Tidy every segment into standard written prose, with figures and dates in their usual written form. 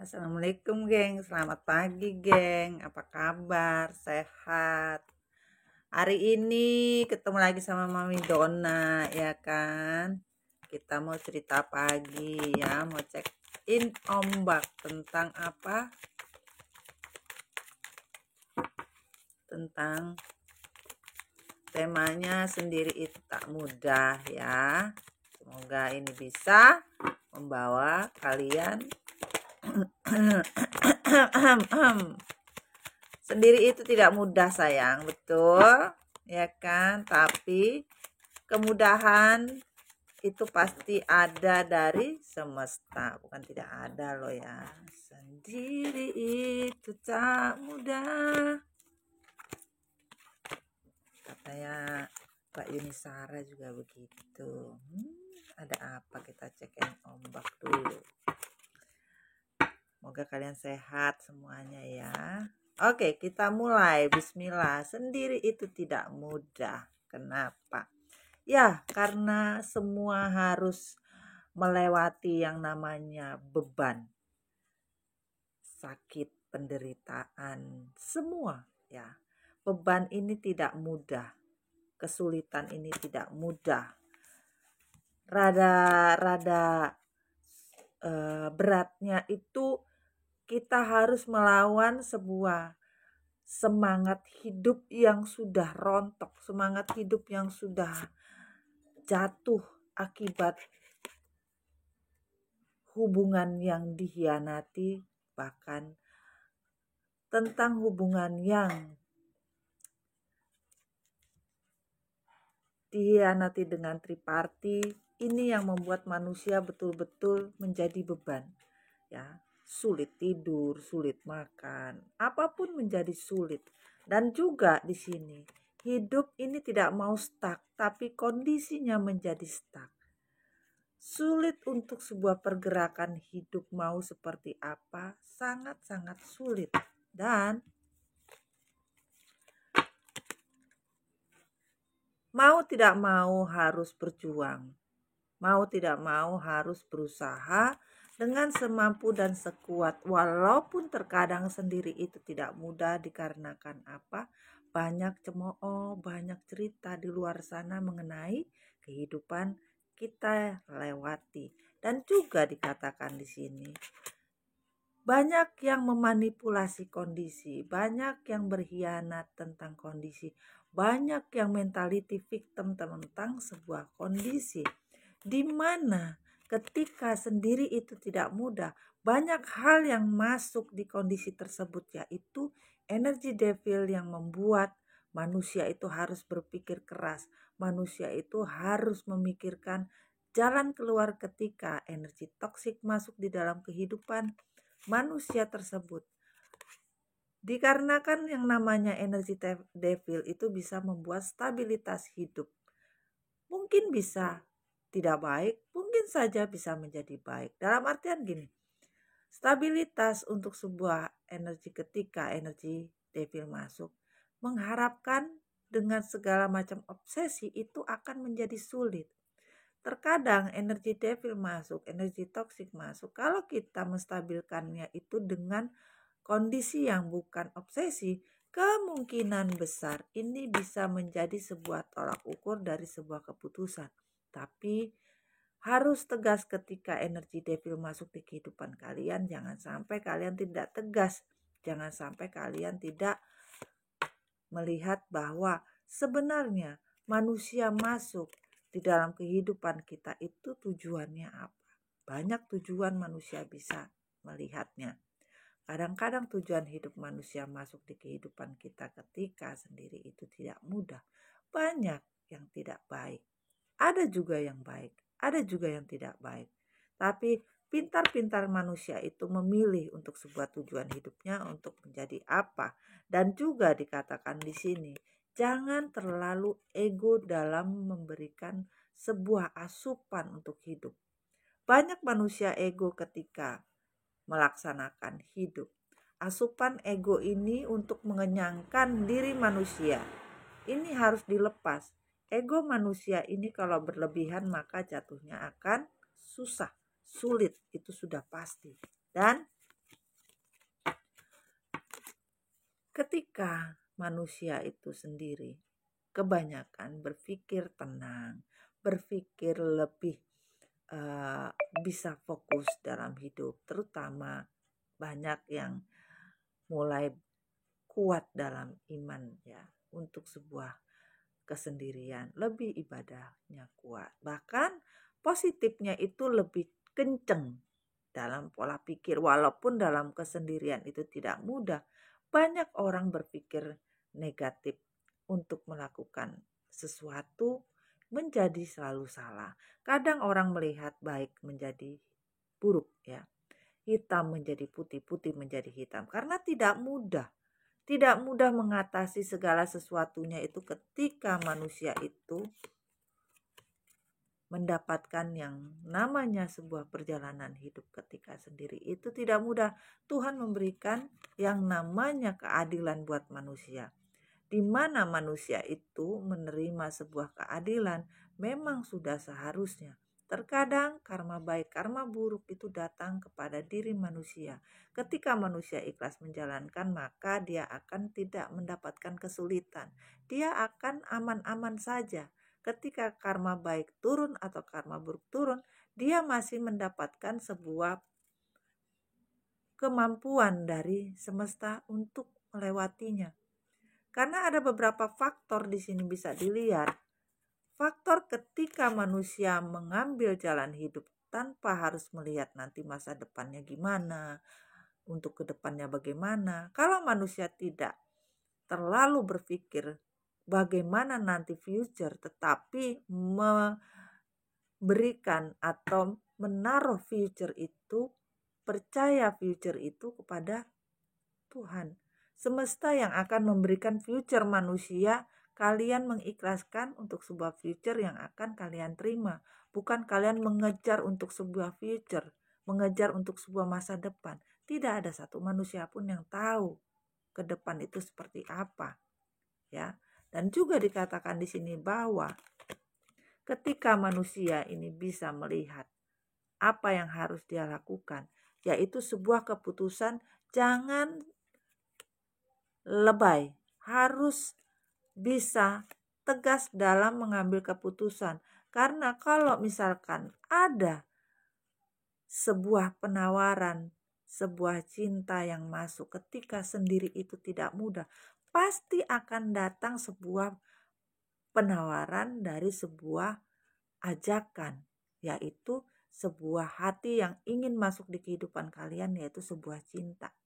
Assalamualaikum geng, selamat pagi geng, apa kabar, sehat? Hari ini ketemu lagi sama Mami Dona ya kan. Kita mau cerita pagi ya, mau check in ombak tentang apa? Tentang temanya sendiri itu tak mudah ya. Semoga ini bisa membawa kalian sendiri itu tidak mudah sayang, betul ya kan, tapi kemudahan itu pasti ada dari semesta, bukan tidak ada loh ya. Sendiri itu tak mudah, katanya Mbak Yunisara juga begitu. Ada apa, kita cekin ombak dulu. Semoga kalian sehat semuanya ya. Oke, kita mulai. Bismillah. Sendiri itu tidak mudah. Kenapa? Ya, karena semua harus melewati yang namanya beban, sakit, penderitaan, semua ya. Beban ini tidak mudah. Kesulitan ini tidak mudah. Rada beratnya itu kita harus melawan sebuah semangat hidup yang sudah rontok, semangat hidup yang sudah jatuh akibat hubungan yang dikhianati, bahkan tentang hubungan yang dikhianati dengan triparti. Ini yang membuat manusia betul-betul menjadi beban ya. Sulit tidur, sulit makan, apapun menjadi sulit. Dan juga di sini hidup ini tidak mau stuck, tapi kondisinya menjadi stuck. Sulit untuk sebuah pergerakan hidup mau seperti apa, sangat-sangat sulit. Dan mau tidak mau harus berjuang. Mau tidak mau harus berusaha dengan semampu dan sekuat, walaupun terkadang sendiri itu tidak mudah dikarenakan apa? Banyak cemooh, banyak cerita di luar sana mengenai kehidupan kita lewati. Dan juga dikatakan di sini, banyak yang memanipulasi kondisi, banyak yang berkhianat tentang kondisi, banyak yang mentality victim tentang sebuah kondisi. Di mana ketika sendiri itu tidak mudah, banyak hal yang masuk di kondisi tersebut, yaitu energi devil yang membuat manusia itu harus berpikir keras, manusia itu harus memikirkan jalan keluar ketika energi toksik masuk di dalam kehidupan manusia tersebut. Dikarenakan yang namanya energi devil itu bisa membuat stabilitas hidup. Mungkin bisa tidak baik, mungkin saja bisa menjadi baik. Dalam artian gini, stabilitas untuk sebuah energi ketika energi devil masuk, mengharapkan dengan segala macam obsesi itu akan menjadi sulit. Terkadang energi devil masuk, energi toksik masuk. Kalau kita menstabilkannya itu dengan kondisi yang bukan obsesi, kemungkinan besar ini bisa menjadi sebuah tolak ukur dari sebuah keputusan. Tapi harus tegas ketika energi devil masuk di kehidupan kalian. Jangan sampai kalian tidak tegas. Jangan sampai kalian tidak melihat bahwa sebenarnya manusia masuk di dalam kehidupan kita itu tujuannya apa. Banyak tujuan manusia bisa melihatnya. Kadang-kadang tujuan hidup manusia masuk di kehidupan kita ketika sendiri itu tidak mudah. Banyak yang tidak baik. Ada juga yang baik, ada juga yang tidak baik. Tapi pintar-pintar manusia itu memilih untuk sebuah tujuan hidupnya untuk menjadi apa. Dan juga dikatakan di sini, jangan terlalu ego dalam memberikan sebuah asupan untuk hidup. Banyak manusia ego ketika melaksanakan hidup. Asupan ego ini untuk mengenyangkan diri manusia. Ini harus dilepas. Ego manusia ini kalau berlebihan maka jatuhnya akan susah, sulit, itu sudah pasti. Dan ketika manusia itu sendiri kebanyakan berpikir tenang, berpikir lebih bisa fokus dalam hidup, terutama banyak yang mulai kuat dalam iman ya, untuk sebuah kesendirian, lebih ibadahnya kuat. Bahkan positifnya itu lebih kenceng dalam pola pikir, walaupun dalam kesendirian itu tidak mudah. Banyak orang berpikir negatif untuk melakukan sesuatu menjadi selalu salah. Kadang orang melihat baik menjadi buruk ya. Hitam menjadi putih, putih menjadi hitam. Karena tidak mudah. Tidak mudah mengatasi segala sesuatunya itu ketika manusia itu mendapatkan yang namanya sebuah perjalanan hidup ketika sendiri. Itu tidak mudah. Tuhan memberikan yang namanya keadilan buat manusia. Di mana manusia itu menerima sebuah keadilan memang sudah seharusnya. Terkadang karma baik, karma buruk itu datang kepada diri manusia. Ketika manusia ikhlas menjalankan, maka dia akan tidak mendapatkan kesulitan. Dia akan aman-aman saja. Ketika karma baik turun atau karma buruk turun, dia masih mendapatkan sebuah kemampuan dari semesta untuk melewatinya. Karena ada beberapa faktor di sini bisa dilihat. Faktor ketika manusia mengambil jalan hidup tanpa harus melihat nanti masa depannya gimana, untuk kedepannya bagaimana. Kalau manusia tidak terlalu berpikir bagaimana nanti future, tetapi memberikan atau menaruh future itu, percaya future itu kepada Tuhan. Semesta yang akan memberikan future manusia, kalian mengikhlaskan untuk sebuah future yang akan kalian terima. Bukan kalian mengejar untuk sebuah future, mengejar untuk sebuah masa depan. Tidak ada satu manusia pun yang tahu ke depan itu seperti apa. Ya. Dan juga dikatakan di sini bahwa ketika manusia ini bisa melihat apa yang harus dia lakukan, yaitu sebuah keputusan, jangan lebay, harus bisa tegas dalam mengambil keputusan. Karena kalau misalkan ada sebuah penawaran, sebuah cinta yang masuk ketika sendiri itu tidak mudah, pasti akan datang sebuah penawaran dari sebuah ajakan, yaitu sebuah hati yang ingin masuk di kehidupan kalian, yaitu sebuah cinta.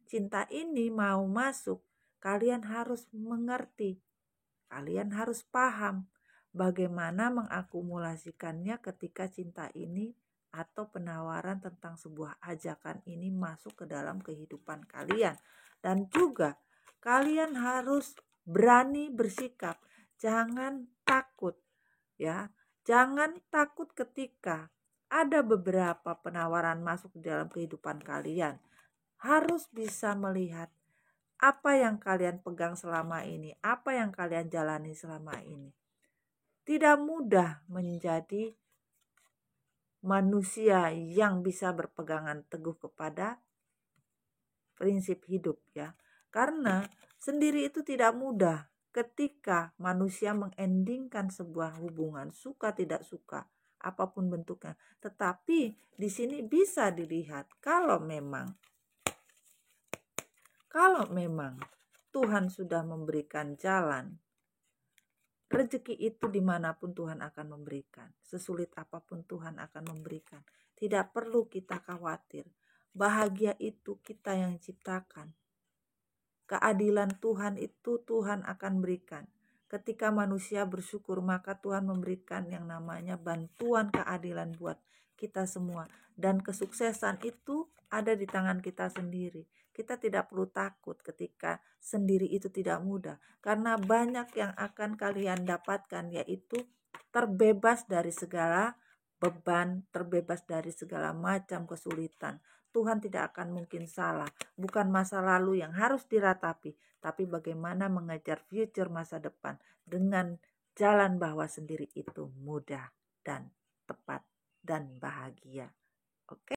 Cinta ini mau masuk, kalian harus mengerti, kalian harus paham bagaimana mengakumulasikannya ketika cinta ini atau penawaran tentang sebuah ajakan ini masuk ke dalam kehidupan kalian. Dan juga kalian harus berani bersikap, jangan takut ya. Jangan takut ketika ada beberapa penawaran masuk di dalam kehidupan kalian. Harus bisa melihat apa yang kalian pegang selama ini, apa yang kalian jalani selama ini. Tidak mudah menjadi manusia yang bisa berpegangan teguh kepada prinsip hidup ya. Karena sendiri itu tidak mudah ketika manusia mengendingkan sebuah hubungan, suka tidak suka, apapun bentuknya. Tetapi di sini bisa dilihat kalau memang Tuhan sudah memberikan jalan, rezeki itu dimanapun Tuhan akan memberikan. Sesulit apapun Tuhan akan memberikan. Tidak perlu kita khawatir. Bahagia itu kita yang ciptakan. Keadilan Tuhan itu Tuhan akan berikan. Ketika manusia bersyukur, maka Tuhan memberikan yang namanya bantuan keadilan buat kita semua. Dan kesuksesan itu ada di tangan kita sendiri. Kita tidak perlu takut ketika sendiri itu tidak mudah. Karena banyak yang akan kalian dapatkan, yaitu terbebas dari segala beban, terbebas dari segala macam kesulitan. Tuhan tidak akan mungkin salah. Bukan masa lalu yang harus diratapi, tapi bagaimana mengejar future masa depan dengan jalan bahwa sendiri itu mudah dan tepat dan bahagia. Oke?